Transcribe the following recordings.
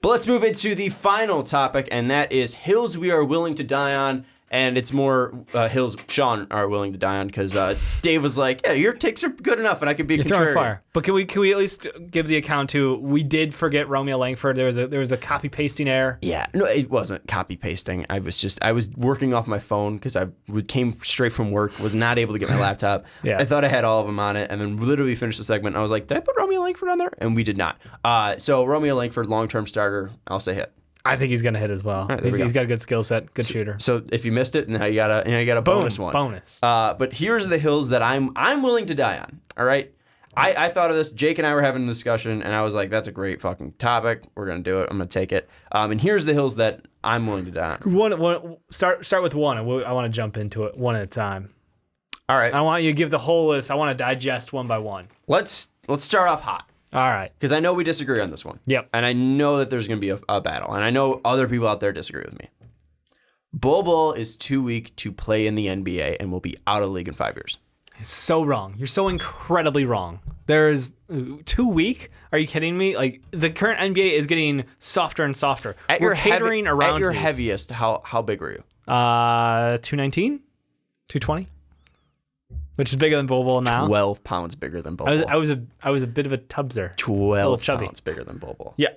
But let's move into the final topic, and that is hills we are willing to die on. And it's more hills Sean are willing to die on because Dave was like, yeah, your takes are good enough and I could be contrarian. Fire. But can we at least give the account to, we did forget Romeo Langford. There was a copy pasting error. Yeah, no, it wasn't copy pasting. I was working off my phone because I came straight from work, was not able to get my laptop. Yeah. I thought I had all of them on it and then literally finished the segment and I was like, did I put Romeo Langford on there? And we did not. So Romeo Langford, long-term starter, I'll say hit. I think he's gonna hit as well. Right, he's got a good skill set, good shooter. So if you missed it, now you got a bonus one. Bonus. But here's the hills that I'm willing to die on. All right. I thought of this. Jake and I were having a discussion, and I was like, "That's a great fucking topic. We're gonna do it. I'm gonna take it." And here's the hills that I'm willing to die on. One. Start with one. I want to jump into it one at a time. All right. I want you to give the whole list. I want to digest one by one. Let's start off hot. All right. Because I know we disagree on this one. Yep. And I know that there's going to be a battle. And I know other people out there disagree with me. Bol Bol is too weak to play in the NBA and will be out of the league in 5 years. It's so wrong. You're so incredibly wrong. There's too weak? Are you kidding me? Like, the current NBA is getting softer and softer. We're catering around At your these. heaviest, how big were you? 219? 220? Which is bigger than Bol Bol now. 12 pounds bigger than Bol Bol. I was a bit of a tubser. 12 chubby. pounds bigger than Bol Bol. Yeah.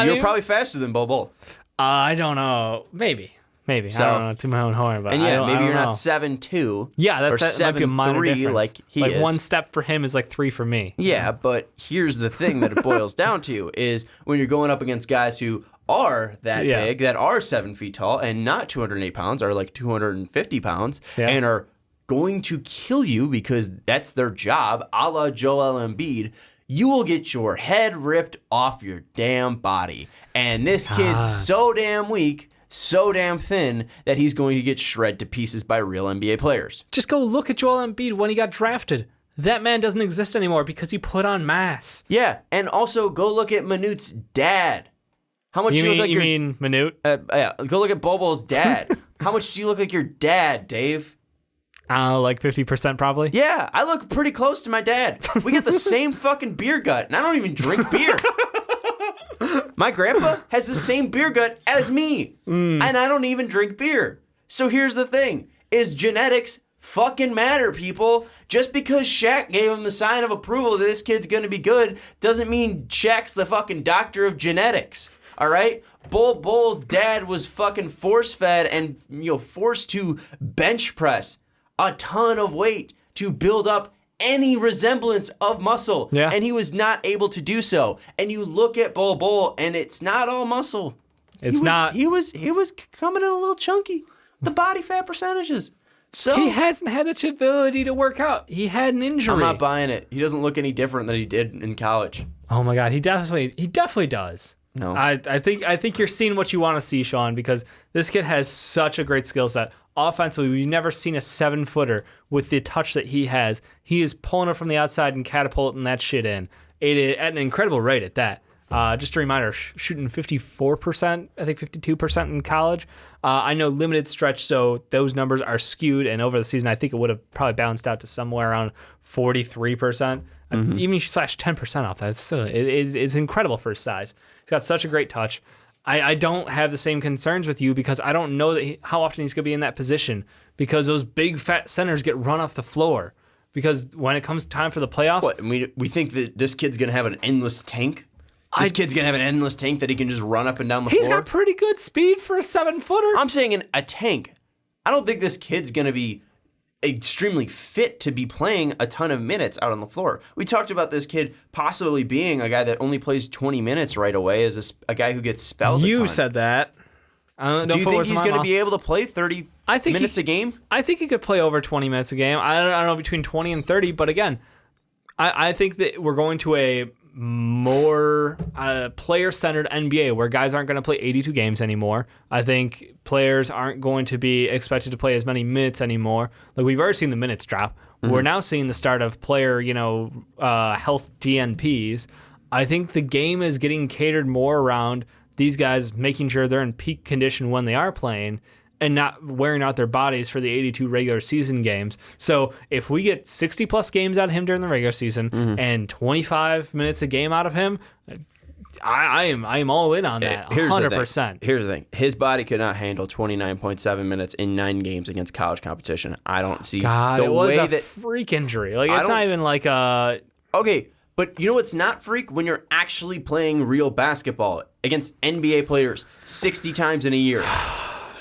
You're probably faster than Bol Bol. I don't know. Maybe. So, I don't know. To my own horn, but and yeah, maybe you're know. not 7'2". Yeah, or that might be a minor 7'3", difference. like he is. One step for him is like 3 for me. Yeah, but here's the thing that it boils down to is when you're going up against guys who are that big, that are 7 feet tall and not 208 pounds, are like 250 pounds, and are going to kill you because that's their job, a la Joel Embiid, you will get your head ripped off your damn body. And this kid's so damn weak, so damn thin, that he's going to get shredded to pieces by real NBA players. Just go look at Joel Embiid when he got drafted. That man doesn't exist anymore because he put on mass. Yeah, and also go look at Manut's dad. How much you look like you mean Manute? Yeah, go look at Bol Bol's dad. How much do you look like your dad, Dave? Like 50% probably. Yeah, I look pretty close to my dad. We got the same fucking beer gut, and I don't even drink beer. My grandpa has the same beer gut as me, and I don't even drink beer. So here's the thing, is genetics fucking matter, people. Just because Shaq gave him the sign of approval that this kid's gonna be good doesn't mean Shaq's the fucking doctor of genetics. All right? Bol Bol's dad was fucking force-fed and forced to bench press a ton of weight to build up any resemblance of muscle. Yeah. And he was not able to do so. And you look at Bol Bol, and it's not all muscle. It's not. He was coming in a little chunky. The body fat percentages. So he hasn't had the ability to work out. He had an injury. I'm not buying it. He doesn't look any different than he did in college. Oh my God, he definitely does. No. I think you're seeing what you want to see, Sean, because this kid has such a great skill set. Offensively, we've never seen a 7-footer with the touch that he has. He is pulling it from the outside and catapulting that shit in. It at an incredible rate at that. Just a reminder, shooting 54%, I think 52% in college. I know limited stretch, so those numbers are skewed, and over the season, I think it would have probably balanced out to somewhere around 43%. Even if you slash 10% off that, it's incredible for his size. He's got such a great touch. I don't have the same concerns with you because I don't know how often he's going to be in that position because those big fat centers get run off the floor. Because when it comes time for the playoffs... What, we think that this kid's going to have an endless tank? This kid's going to have an endless tank that he can just run up and down the floor? He's got pretty good speed for a 7-footer. I'm saying a tank. I don't think this kid's going to be extremely fit to be playing a ton of minutes out on the floor. We talked about this kid possibly being a guy that only plays 20 minutes right away as a guy who gets spelled a ton. You said that. Do you think he's going to be able to play 30 minutes a game? I think he could play over 20 minutes a game. I don't know, between 20 and 30, but again, I think that we're going to a more player-centered NBA where guys aren't going to play 82 games anymore. I think players aren't going to be expected to play as many minutes anymore. Like, we've already seen the minutes drop. We're now seeing the start of player, health DNPs. I think the game is getting catered more around these guys making sure they're in peak condition when they are playing and not wearing out their bodies for the 82 regular season games. So if we get 60-plus games out of him during the regular season and 25 minutes a game out of him, I am all in on that. 100%. Here's the thing. His body could not handle 29.7 minutes in 9 games against college competition. I don't see God, the it was way a that freak injury. Like, it's not even like a... Okay, but you know what's not freak? When you're actually playing real basketball against NBA players 60 times in a year.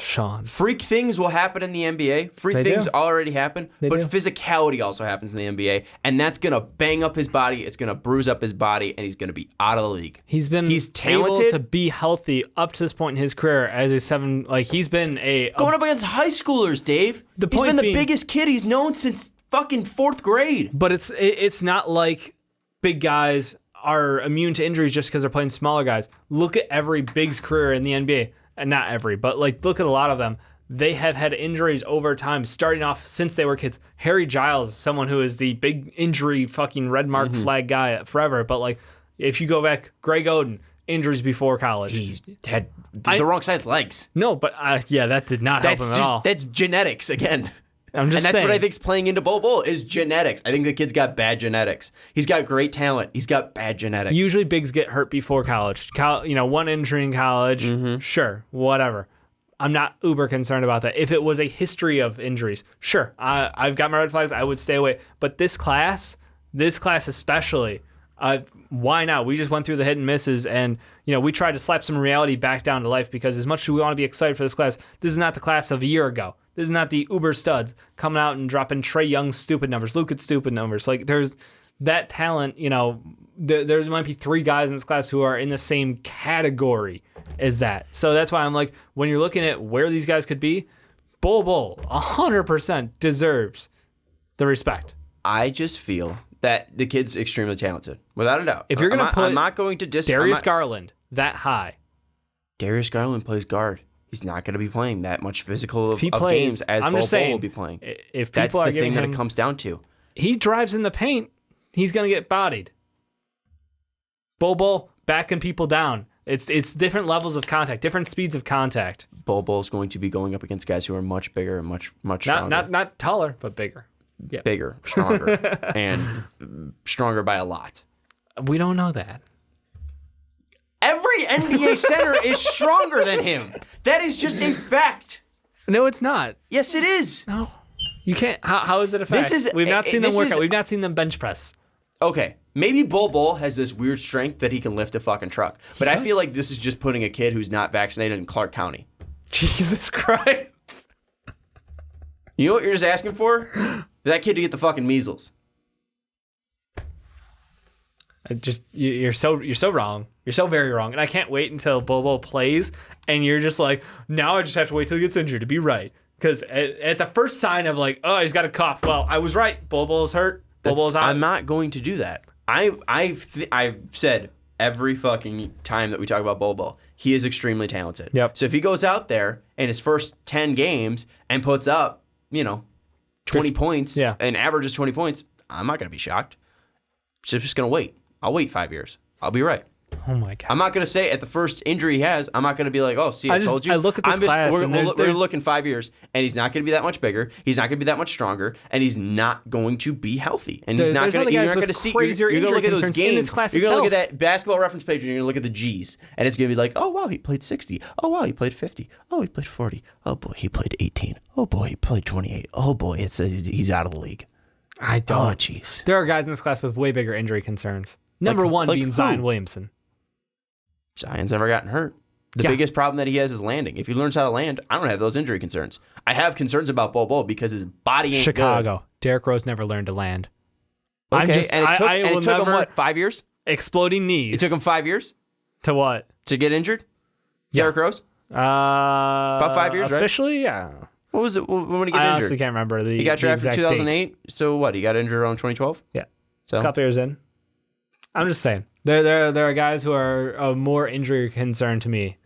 Sean. Freak things will happen in the NBA. Freak They things do. already happen. They but do. physicality also happens in the NBA. And that's going to bang up his body. It's going to bruise up his body. And he's going to be out of the league. He's talented. able to be healthy up to this point in his career as a 7. Like, he's been Going up against high schoolers, Dave. He's been the being- biggest kid he's known since fucking 4th grade. But it's not like big guys are immune to injuries just because they're playing smaller guys. Look at every big's career in the NBA. And not every, but like look at a lot of them. They have had injuries over time, starting off since they were kids. Harry Giles, someone who is the big injury fucking red mark flag guy forever. But like, if you go back, Greg Oden, injuries before college. He had the wrong side's legs. No, but yeah, that did not help him at all. That's genetics again. I'm just and that's saying. what I think's playing into Bol Bol is genetics. I think the kid's got bad genetics. He's got great talent. He's got bad genetics. Usually bigs get hurt before college. One injury in college, sure, whatever. I'm not uber concerned about that. If it was a history of injuries, sure, I've got my red flags. I would stay away. But this class especially, why not? We just went through the hit and misses, and we tried to slap some reality back down to life because as much as we want to be excited for this class, this is not the class of a year ago. This is not the uber studs coming out and dropping Trae Young stupid numbers, Luka stupid numbers. Like there's that talent. There might be 3 guys in this class who are in the same category as that. So that's why I'm like, when you're looking at where these guys could be, Bol Bol 100% deserves the respect. I just feel that the kid's extremely talented, without a doubt. If you're going to put I'm not going to Darius Garland that high. Darius Garland plays guard. He's not going to be playing that much physical of plays, games as I'm Bol just Bol saying, will be playing. If That's people are the thing that him, it comes down to. He drives in the paint, he's going to get bodied. Bol Bol backing people down. It's different levels of contact, different speeds of contact. Bol Bol is going to be going up against guys who are much bigger and much stronger. Not taller, but bigger. Yeah. Bigger, stronger, and stronger by a lot. We don't know that. Every NBA center is stronger than him. That is just a fact. No, it's not. Yes, it is. No. You can't. How is it a fact? We've not seen them work out. We've not seen them bench press. Okay, maybe Bol Bol has this weird strength that he can lift a fucking truck. But I feel like this is just putting a kid who's not vaccinated in Clark County. Jesus Christ. You know what you're just asking for? For that kid to get the fucking measles. You're so wrong. You're so very wrong. And I can't wait until Bol Bol plays and you're just like, now I just have to wait till he gets injured to be right. Because at the first sign of like, oh, he's got a cough. Well, I was right. Bol Bol's hurt. Bol Bol's out. I'm not going to do that. I've said every fucking time that we talk about Bol Bol, he is extremely talented. Yep. So if he goes out there in his first 10 games and puts up, 20 points and averages 20 points, I'm not going to be shocked. Just going to wait. I'll wait 5 years. I'll be right. Oh my God. I'm not going to say at the first injury he has, I'm not going to be like, oh, see, I told you. I look at this class we're and looking 5 years, and he's not going to be that much bigger. He's not going to be that much stronger, and he's not going to be healthy. And he's not going to. You're not going to see. You're going to look at those games. You're going to look at that basketball reference page, and you're going to look at the G's, and it's going to be like, oh wow, he played 60. Oh wow, he played 50. Oh, he played 40. Oh boy, he played 18. Oh boy, he played 28. Oh boy, he's out of the league. I don't. Oh jeez. There are guys in this class with way bigger injury concerns. Number one being who? Zion Williamson. Zion's never gotten hurt. The biggest problem that he has is landing. If he learns how to land, I don't have those injury concerns. I have concerns about Bol Bol because his body ain't Chicago. Derrick Rose never learned to land. Okay, it took him what, 5 years? Exploding knees. It took him 5 years? To what? To get injured? Derrick Rose? About 5 years, right? Officially, yeah. What was it when he got injured? I honestly can't remember He got drafted in 2008, so what? He got injured around 2012? Yeah. So a couple years in. I'm just saying. There are guys who are of more injury concern to me.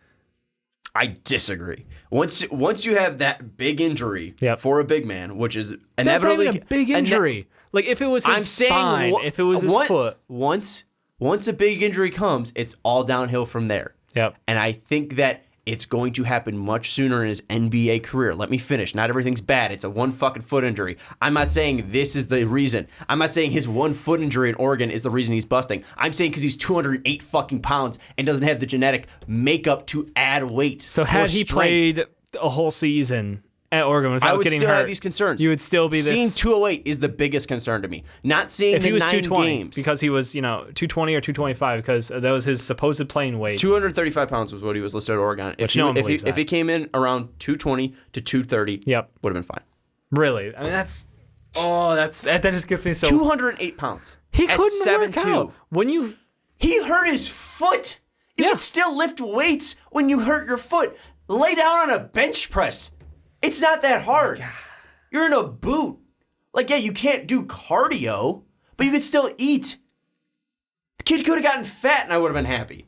I disagree. Once you have that big injury for a big man, which is inevitably That's not even a big injury. Like if it was his spine, if it was his foot. Once a big injury comes, it's all downhill from there. Yep. And I think that it's going to happen much sooner in his NBA career. Let me finish. Not everything's bad. It's a one fucking foot injury. I'm not saying this is the reason. I'm not saying his 1 foot injury in Oregon is the reason he's busting. I'm saying because he's 208 fucking pounds and doesn't have the genetic makeup to add weight. So had he played a whole season at Oregon without getting hurt, I would still have these concerns. You would still be seeing 208 is the biggest concern to me. Not seeing if the he was 9 220 games. because he was 220 or 225 because that was his supposed playing weight. 235 pounds was what he was listed at Oregon. If he came in around 220 to 230, yep, would have been fine. Really? I mean, that just gets me so. 208 pounds. He at couldn't work out. He hurt his foot. You can still lift weights when you hurt your foot. Lay down on a bench press. It's not that hard. You're in a boot. Like, yeah, you can't do cardio, but you can still eat. The kid could have gotten fat and I would have been happy.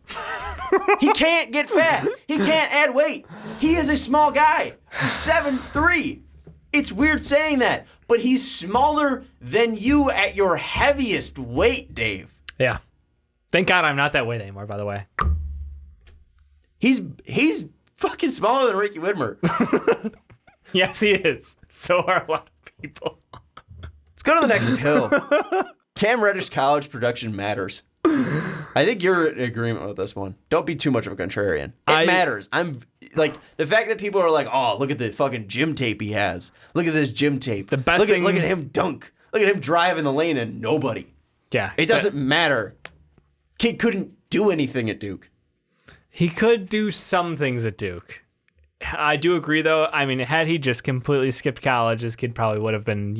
He can't get fat. He can't add weight. He is a small guy. He's 7'3". It's weird saying that, but he's smaller than you at your heaviest weight, Dave. Yeah. Thank God I'm not that weight anymore, by the way. He's fucking smaller than Ricky Widmer. Yes, he is. So are a lot of people. Let's go to the next hill. Cam Reddish college production matters. I think you're in agreement with this one. Don't be too much of a contrarian. It matters. I'm like the fact that people are like, "Oh, look at the fucking gym tape he has. Look at this gym tape. The best thing. Look at him dunk. Look at him drive in the lane and nobody." Yeah. It doesn't matter. Kid couldn't do anything at Duke. He could do some things at Duke. I do agree, though. I mean, had he just completely skipped college, this kid probably would have been,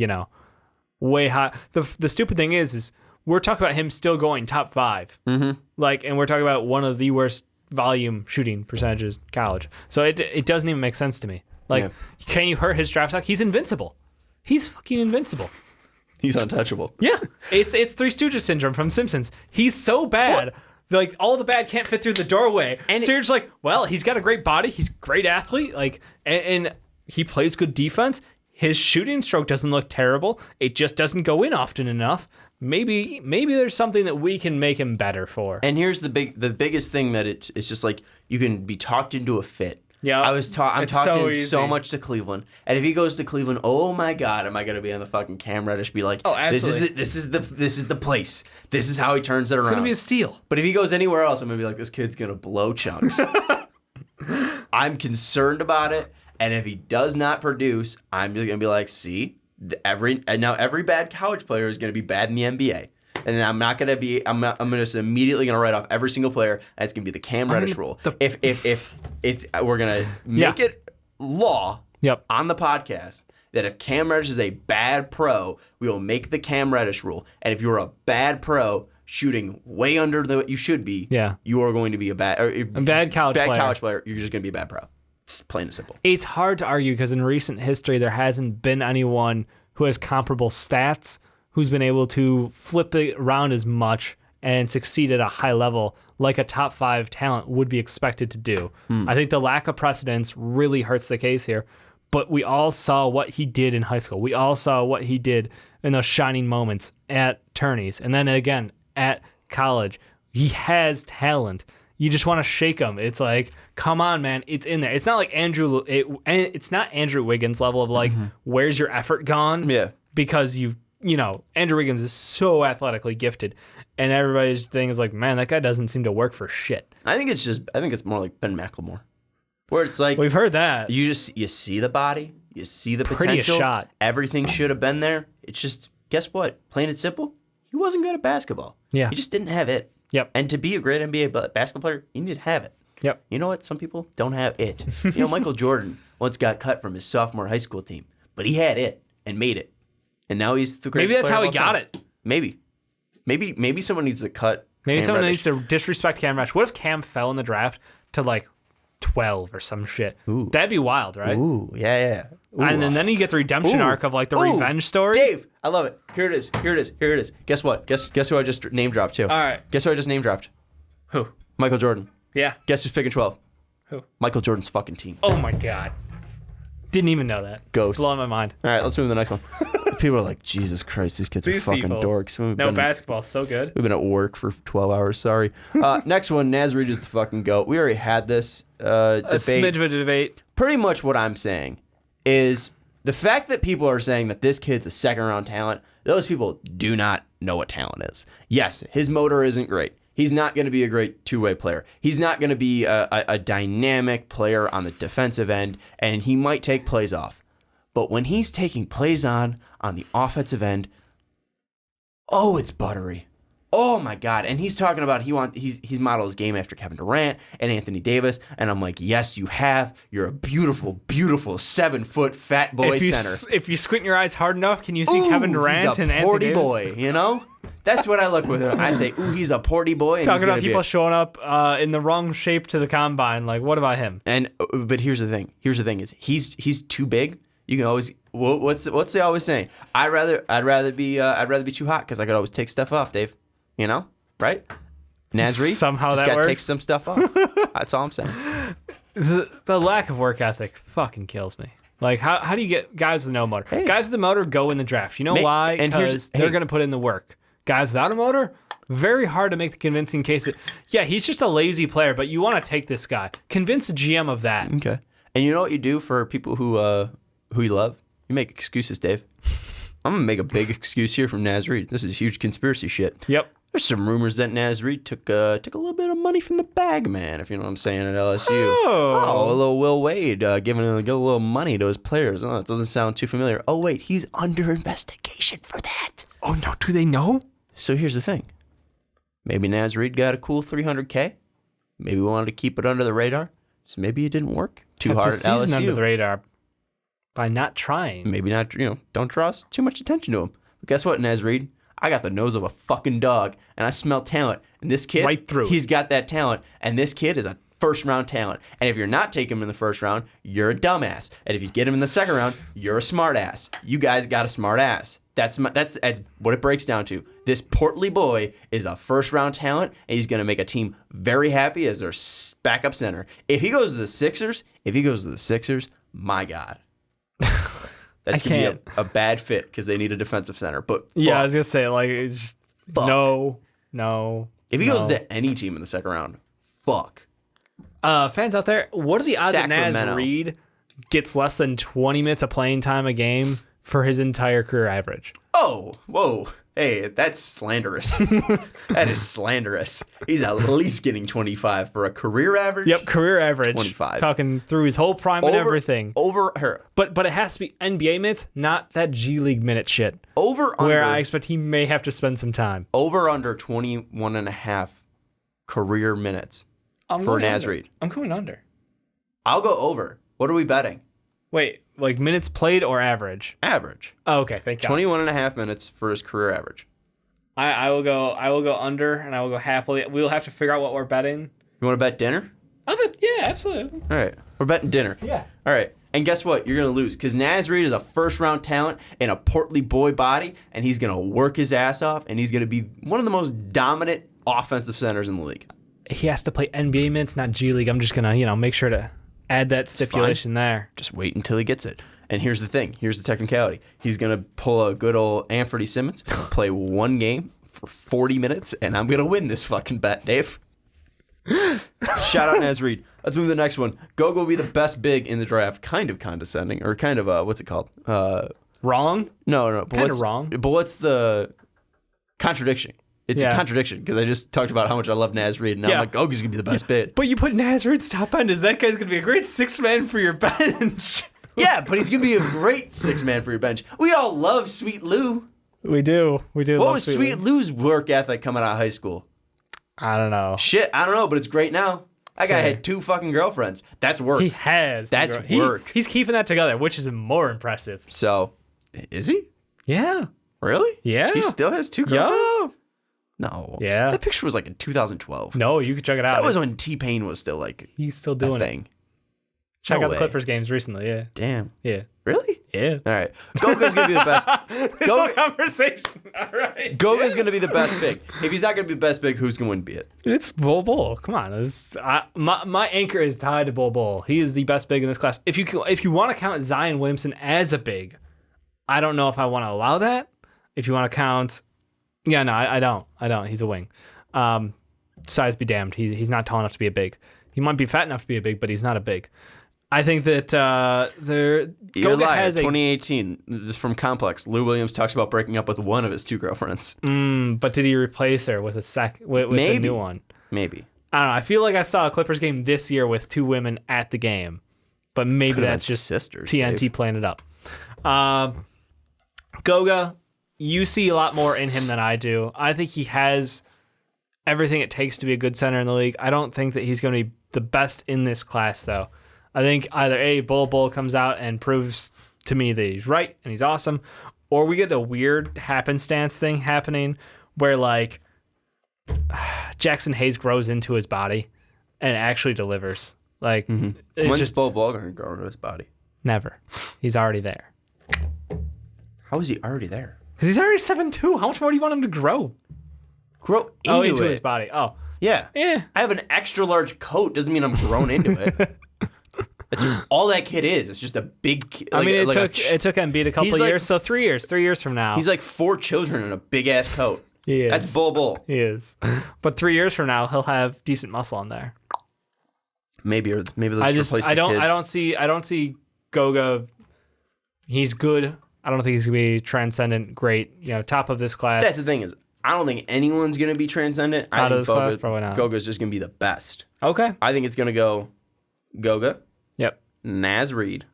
way high. The stupid thing is we're talking about him still going top 5. Mm-hmm. And we're talking about one of the worst volume shooting percentages in college. So it doesn't even make sense to me. Can you hurt his draft stock? He's invincible. He's fucking invincible. He's untouchable. Yeah. It's Three Stooges syndrome from Simpsons. He's so bad. What? All the bad can't fit through the doorway. And so you're just like, well, he's got a great body. He's a great athlete. And he plays good defense. His shooting stroke doesn't look terrible. It just doesn't go in often enough. Maybe there's something that we can make him better for. And here's the biggest thing that it's just like you can be talked into a fit. Yeah, I'm talking so much to Cleveland, and if he goes to Cleveland, oh my God, am I gonna be on the fucking Cam Reddish? Be like, oh, absolutely. This is the place. This is how he turns it around. It's gonna be a steal. But if he goes anywhere else, I'm gonna be like, this kid's gonna blow chunks. I'm concerned about it, and if he does not produce, I'm just gonna be like, see, every bad college player is gonna be bad in the NBA. And I'm not gonna be. I'm just immediately gonna write off every single player. And it's gonna be the Cam Reddish rule. If it's we're gonna make it law on the podcast that if Cam Reddish is a bad pro, we will make the Cam Reddish rule. And if you're a bad pro shooting way under what you should be, you are going to be a bad college player. You're just gonna be a bad pro. It's plain and simple. It's hard to argue because in recent history there hasn't been anyone who has comparable stats who's been able to flip it around as much and succeed at a high level like a top 5 talent would be expected to do. I think the lack of precedence really hurts the case here, but we all saw what he did in high school. We all saw what he did in those shining moments at tourneys and then again at college. He has talent. You just want to shake him. It's like, come on, man, it's in there. It's not like it's not Andrew Wiggins level of like, where's your effort gone? Yeah. Because Andrew Wiggins is so athletically gifted, and everybody's thing is like, man, that guy doesn't seem to work for shit. I think it's more like Ben McLemore, where it's like we've heard that you see the body, you see the pretty potential, shot. Everything should have been there. It's just guess what? Plain and simple, he wasn't good at basketball. Yeah, he just didn't have it. Yep. And to be a great NBA basketball player, you need to have it. Yep. You know what? Some people don't have it. Michael Jordan once got cut from his sophomore high school team, but he had it and made it. And now he's the greatest player. Maybe that's how he got it. Maybe someone needs to cut. Maybe someone needs to disrespect Cam Reddish. What if Cam fell in the draft to like 12 or some shit? Ooh. That'd be wild, right? Ooh, yeah. Ooh, and then you get the redemption arc of like the revenge story. Dave, I love it. Here it is. Guess what? Guess who I just name dropped too? All right. Guess who I just name dropped? Who? Michael Jordan. Yeah. Guess who's picking 12? Who? Michael Jordan's fucking team. Oh my God. Didn't even know that. Ghost. Blowing my mind. All right, let's move to the next one. People are like, Jesus Christ, these kids are fucking people. dorks. No, basketball's so good. We've been at work for 12 hours. Sorry. Next one, Naz Reid is the fucking GOAT. We already had this A debate. smidge of a debate. Pretty much what I'm saying is the fact that people are saying that this kid's a second-round talent, those people do not know what talent is. Yes, his motor isn't great. He's not going to be a great two-way player. He's not going to be a dynamic player on the defensive end, and he might take plays off. But when he's taking plays on the offensive end, oh, it's buttery. Oh my God. And he's talking about he's modeled his game after Kevin Durant and Anthony Davis. And I'm like, yes, you have. You're a beautiful, beautiful 7-foot fat boy center. If you squint your eyes hard enough, can you see Kevin Durant and Anthony porty Davis? boy, you know? That's what I look with him. I say, ooh, he's a porty boy. And Talking about people showing up in the wrong shape to the combine. Like, what about him? But here's the thing. Here's the thing is he's too big. You can always what's they always saying? I'd rather be too hot because I could always take stuff off, Dave. You know, right? Naz Reid Somehow just that gotta works. take some stuff off. That's all I'm saying. The lack of work ethic fucking kills me. Like, how do you get guys with no motor? Hey. Guys with the motor go in the draft. You know why? and Because they're going to put in the work. Guys without a motor, very hard to make the convincing case that, yeah, he's just a lazy player, but you want to take this guy. Convince the GM of that. Okay. And you know what you do for people who you love? You make excuses, Dave. I'm gonna make a big excuse here from Naz Reid. This is huge conspiracy shit. Yep. There's some rumors that Naz Reid took a little bit of money from the bag man, if you know what I'm saying, at LSU. Oh. A little Will Wade giving a little money to his players. Oh, it doesn't sound too familiar. Oh, wait, he's under investigation for that. Oh, no. Do they know? So here's the thing. Maybe Naz Reid got a cool $300K. Maybe we wanted to keep it under the radar. So maybe it didn't work too Kept hard the at season LSU. under the radar by not trying. Maybe not, don't draw too much attention to him. But guess what, Naz Reid? I got the nose of a fucking dog, and I smell talent. And this kid, Right through. He's got that talent, and this kid is a first-round talent. And if you're not taking him in the first round, you're a dumbass. And if you get him in the second round, you're a smartass. You guys got a smartass. That's what it breaks down to. This portly boy is a first-round talent, and he's going to make a team very happy as their backup center. If he goes to the Sixers, my God. That's going to be a bad fit because they need a defensive center. But Yeah, I was going to say, like, it's just, no. If he goes to any team in the second round, fuck. Fans out there, what are the odds that Naz Sacramento. Reid gets less than 20 minutes of playing time a game for his entire career average? Oh, whoa. Hey, that's slanderous. That is slanderous. He's at least getting 25 for a career average. Yep, career average. 25. Talking through his whole prime and everything. Over her. But it has to be NBA minutes, not that G League minute shit. Over Where under. I expect he may have to spend some time. Over under 21 and a half career minutes for Naz Reid. I'm going under. I'll go over. What are we betting? Wait, like minutes played or average? Average. Oh, okay, thank God. 21 and a half minutes for his career average. I will go under, and I will go happily. We'll have to figure out what we're betting. You want to bet dinner? Yeah, absolutely. All right. We're betting dinner. Yeah. All right. And guess what? You're going to lose because Naz Reid is a first-round talent in a portly boy body, and he's going to work his ass off, and he's going to be one of the most dominant offensive centers in the league. He has to play NBA minutes, not G League. I'm just going to, make sure to add that stipulation there. Just wait until he gets it. And here's the thing. Here's the technicality. He's going to pull a good old Anthony Simmons, play one game for 40 minutes, and I'm going to win this fucking bet, Dave. Shout out Naz Reid. Let's move to the next one. Gogo will be the best big in the draft. Kind of condescending, or kind of, what's it called? Wrong? No. Kinda wrong. But what's the contradiction? It's a contradiction because I just talked about how much I love Naz Reid, and now I'm like, Gogo's going to be the best big. But you put Naz Reid's top end. Is that guy's going to be a great sixth man for your bench? Yeah, but he's going to be a great six-man for your bench. We all love Sweet Lou. We do. What was Sweet Lou's work ethic coming out of high school? I don't know. Shit, I don't know, but it's great now. That guy had 2 fucking girlfriends. That's work. He has. That's work. He's keeping that together, which is more impressive. So, is he? Yeah. Really? Yeah. He still has 2 girlfriends? No. Yeah. That picture was like in 2012. No, you can check it out. That was when T-Pain was still like He's still a doing it. thing. Check No out the way. Clippers games recently. Yeah. Damn. Yeah. Really? Yeah. All right. Gogo's going to be the best. This whole conversation. All right. Gogo's going to be the best big. If he's not going to be the best big, who's going to win it? It's Bol Bol. Come on. My anchor is tied to Bol Bol. He is the best big in this class. If you want to count Zion Williamson as a big, I don't know if I want to allow that. If you want to count, yeah, no, I don't. He's a wing. Size be damned. He's not tall enough to be a big. He might be fat enough to be a big, but he's not a big. I think that You're Goga lying. has 2018, this is from Complex. Lou Williams talks about breaking up with one of his 2 girlfriends. but did he replace her with with a new one? Maybe. I don't know. I feel like I saw a Clippers game this year with 2 women at the game, but maybe Could've that's been just sisters, TNT Dave. playing it up. Goga, you see a lot more in him than I do. I think he has everything it takes to be a good center in the league. I don't think that he's going to be the best in this class, though. I think either Bol Bol comes out and proves to me that he's right and he's awesome, or we get a weird happenstance thing happening where like Jackson Hayes grows into his body and actually delivers. Like it's When's just Bol Bol going to grow into his body? never. He's already there How is he already there? because he's already 7'2". How much more do you want him to grow? Grow into it. His body. Oh, Yeah. yeah. I have an extra large coat. Doesn't mean I'm grown into it. It's all that kid is. It's just a big kid. I mean, it took Embiid a couple He's of like- years, so 3 years. 3 years from now, He's like 4 children in a big ass coat. he is. That's Bol Bol. He is. But 3 years from now, he'll have decent muscle on there. Maybe they'll I just replace the I kids. don't see Goga. He's good. I don't think he's gonna be transcendent. Great, top of this class. That's the thing is, I don't think anyone's gonna be transcendent. I Out of think this class? Probably not. Goga's just gonna be the best. Okay. I think it's gonna go Goga, Yep. Naz Reid,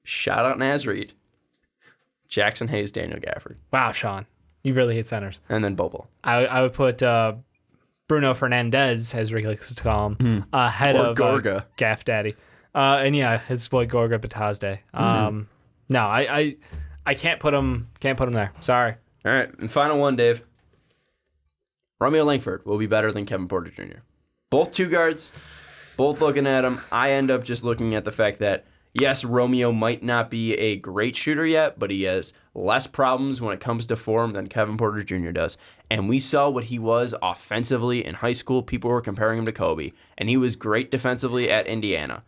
shout out Naz Reid, Jackson Hayes, Daniel Gafford, Wow, Sean, you really hate centers. and then Bol Bol. I would put Bruno Fernandez, as Ricky likes to call him, ahead Or of Gorga. Gaff Daddy, and yeah, his boy Gorga Batazde. No, I can't put him there. Sorry. All right, and final one, Dave. Romeo Langford will be better than Kevin Porter Jr. Both 2 guards, both looking at him. I end up just looking at the fact that, yes, Romeo might not be a great shooter yet, but he has less problems when it comes to form than Kevin Porter Jr. does. And we saw what he was offensively in high school. People were comparing him to Kobe, and he was great defensively at Indiana.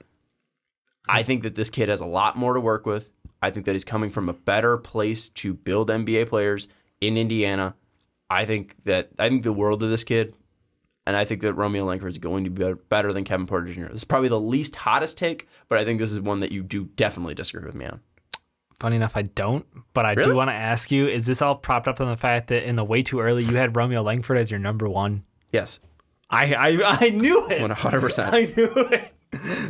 I think that this kid has a lot more to work with. I think that he's coming from a better place to build NBA players in Indiana. I think the world of this kid, and I think that Romeo Langford is going to be better than Kevin Porter Jr. This is probably the least hottest take, but I think this is one that you do definitely disagree with me on. Funny enough, I don't, but I Really? do want to ask you, is this all propped up on the fact that in the way too early, you had Romeo Langford as your number 1? Yes, I knew it. 100%. I knew it.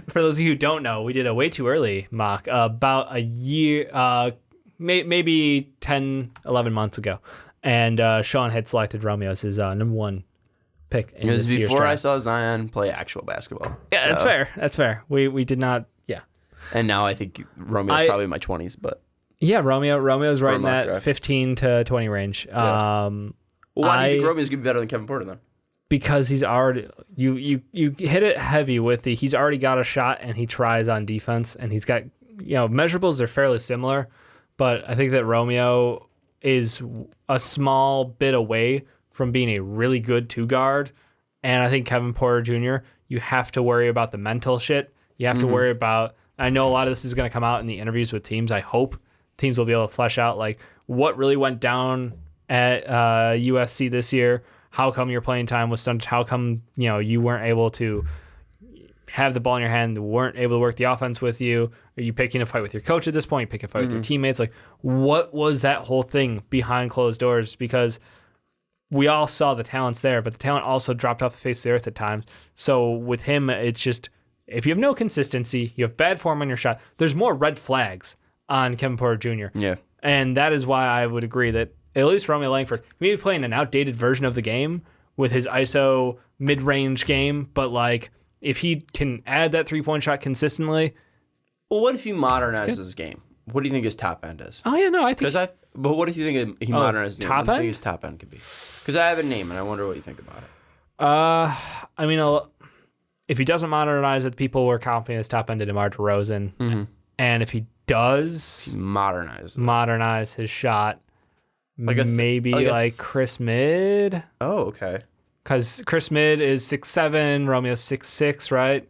For those of you who don't know, we did a way too early mock about a year, maybe 10, 11 months ago. And Sean had selected Romeo as his number 1 pick in It this was year's before I draft. saw Zion play actual basketball. Yeah, that's So- fair. That's fair. We did not, yeah. And now I think Romeo's probably in my 20s, but Yeah, Romeo's right in mock that draft. 15 to 20 range. Well, why do you think Romeo's going to be better than Kevin Porter then? Because he's already you hit it heavy with he's already got a shot and he tries on defense and he's got measurables are fairly similar, but I think that Romeo is a small bit away from being a really good 2 guard, and I think Kevin Porter Jr. you have to worry about the mental shit. You have to worry about. I know a lot of this is going to come out in the interviews with teams. I hope teams will be able to flesh out like what really went down at USC this year. How come your playing time was stunted? How come, you weren't able to have the ball in your hand, weren't able to work the offense with you? Are you picking a fight with your coach at this point? You picking a fight with your teammates? Like, what was that whole thing behind closed doors? Because we all saw the talents there, but the talent also dropped off the face of the earth at times. So with him, it's just, if you have no consistency, you have bad form on your shot, there's more red flags on Kevin Porter Jr. Yeah. And that is why I would agree that at least Romeo Langford maybe playing an outdated version of the game with his ISO mid-range game, but like if he can add that 3-point shot consistently. Well, what if you modernize his game? What do you think his top end is? Oh yeah, no, I think. But what if you think he modernizes his game? top What do you end? think his top end could be? Because I have a name and I wonder what you think about it. I mean, if he doesn't modernize it, people were confident his top end to DeMar DeRozan, and if he does modernize his shot, maybe Chris Mid. Oh, okay. Because Chris Mid is 6'7", Romeo's 6'6", right?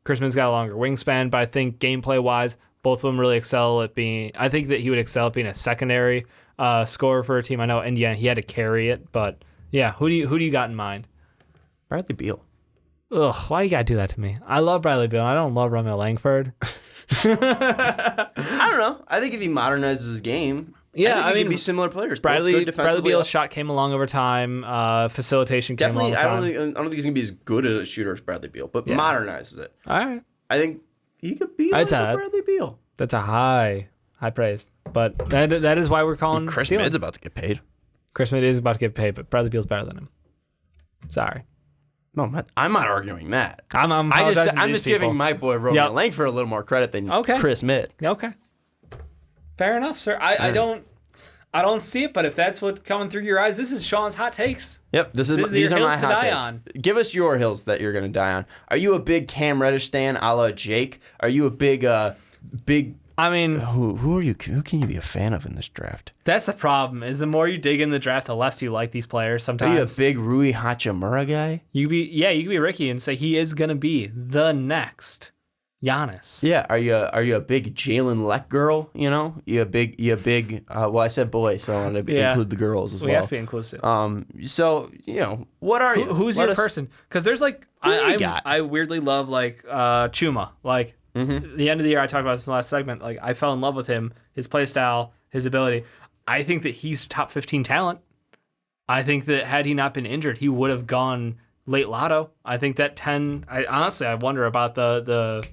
Chris Mid's got a longer wingspan, but I think gameplay-wise, Both of them really excel at being. I think that he would excel at being a secondary scorer for a team. I know Indiana, he had to carry it, but yeah, who do you got in mind? Bradley Beal. Ugh, why you gotta do that to me? I love Bradley Beal. I don't love Romeo Langford. I don't know. I think if he modernizes his game, Yeah, I think he'd be similar players. Bradley Beal's shot came along over time. Facilitation came definitely. along over time. I don't think he's gonna be as good a shooter as Bradley Beal, but modernizes it. All right, I think he could be like Bradley Beal. That's a high praise, but that is why we're calling Chris Stealing. Midd's about to get paid. Chris Midd is about to get paid, but Bradley Beal's better than him. Sorry. No, I'm not arguing that. I'm just giving my boy Romeo Langford a little more credit than Chris Midd. Okay. Fair enough, sir. I don't see it, but if that's what's coming through your eyes, this is Sean's hot takes. Yep, these are my hot takes. On. Give us your hills that you're gonna die on. Are you a big Cam Reddish stan, a la Jake? Are you a big? I mean, who are you? Who can you be a fan of in this draft? That's the problem. Is the more you dig in the draft, the less you like these players. Sometimes. Are you a big Rui Hachimura guy? You could be Ricky and say he is gonna be the next Giannis. Yeah. Are you a big Jalen Leck girl? You know, you a big. Well, I said boy, so I want to include the girls as well. We have to be inclusive. So what are you? Who's your person? Because there's like I weirdly love like Chuma. Like the end of the year, I talked about this in the last segment. Like I fell in love with him, his play style, his ability. I think that he's top 15 talent. I think that had he not been injured, he would have gone late lotto. I think that 10. I wonder about the.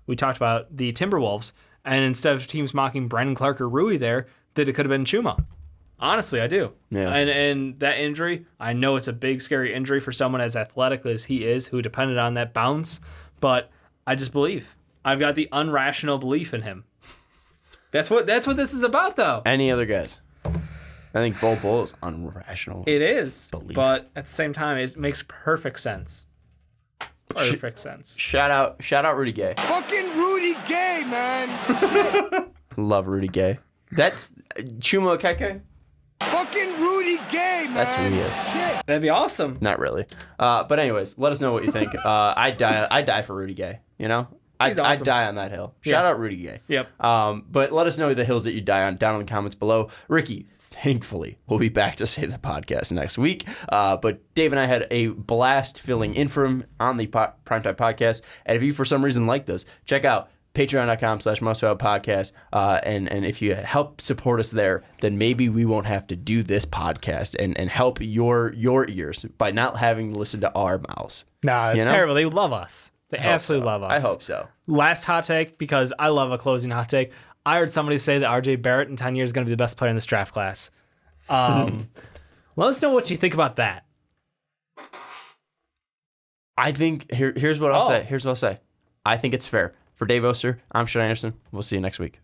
We talked about the Timberwolves, and instead of teams mocking Brandon Clark or Rui there, that it could have been Chuma. Honestly, I do. Yeah. And that injury, I know it's a big, scary injury for someone as athletic as he is, who depended on that bounce, but I just believe. I've got the unrational belief in him. That's what this is about, though. Any other guys? I think Bol Bol is unrational. It is, belief. But at the same time, it makes perfect sense. Perfect sense. Shout out Rudy Gay. Fucking Rudy Gay, man. Love Rudy Gay. That's Chuma Okeke. Fucking Rudy Gay, man. That's who he is. That'd be awesome. Not really. But anyways, let us know what you think. I die for Rudy Gay. You know, He's awesome. I die on that hill. Shout out Rudy Gay. Yep. But let us know the hills that you die on down in the comments below. Ricky, thankfully, we'll be back to save the podcast next week. But Dave and I had a blast filling in for him on the Primetime Podcast. And if you, for some reason, like this, check out patreon.com/mustfabpodcast. And if you help support us there, then maybe we won't have to do this podcast and help your ears by not having to listen to our mouths. Nah, it's terrible. They love us. They absolutely love us. I hope so. Last hot take, because I love a closing hot take. I heard somebody say that RJ Barrett in 10 years is going to be the best player in this draft class. Let us know what you think about that. I think here's what I'll say. I think it's fair. For Dave Oster, I'm Sean Anderson. We'll see you next week.